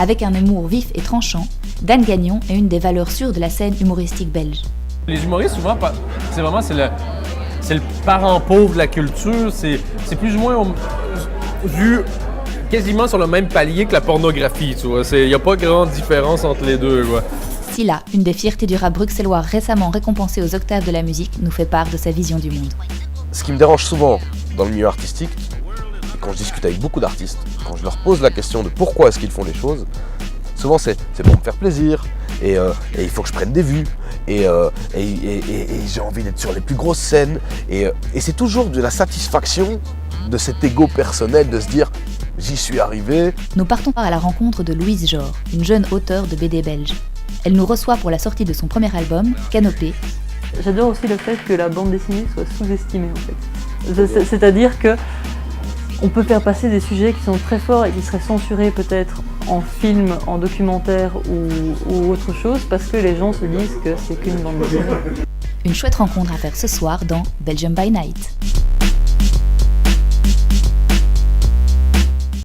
Avec un humour vif et tranchant, Dan Gagnon est une des valeurs sûres de la scène humoristique belge. Les humoristes, souvent, c'est le parent pauvre de la culture. C'est plus ou moins vu quasiment sur le même palier que la pornographie. Il n'y a pas grande différence entre les deux. Ouais. Scylla, une des fiertés du rap bruxellois récemment récompensée aux Octaves de la musique, nous fait part de sa vision du monde. Ce qui me dérange souvent dans le milieu artistique, quand je discute avec beaucoup d'artistes, quand je leur pose la question de pourquoi est-ce qu'ils font les choses, souvent c'est pour me faire plaisir, et il faut que je prenne des vues, et j'ai envie d'être sur les plus grosses scènes, et c'est toujours de la satisfaction de cet ego personnel de se dire « j'y suis arrivé ». Nous partons à la rencontre de Louise Jor, une jeune auteure de BD belge. Elle nous reçoit pour la sortie de son premier album, Canopée. J'adore aussi le fait que la bande dessinée soit sous-estimée en fait. C'est-à-dire que on peut faire passer des sujets qui sont très forts et qui seraient censurés peut-être en film, en documentaire ou autre chose parce que les gens se disent que c'est qu'une bande dessinée. Une chouette rencontre à faire ce soir dans Belgium by Night.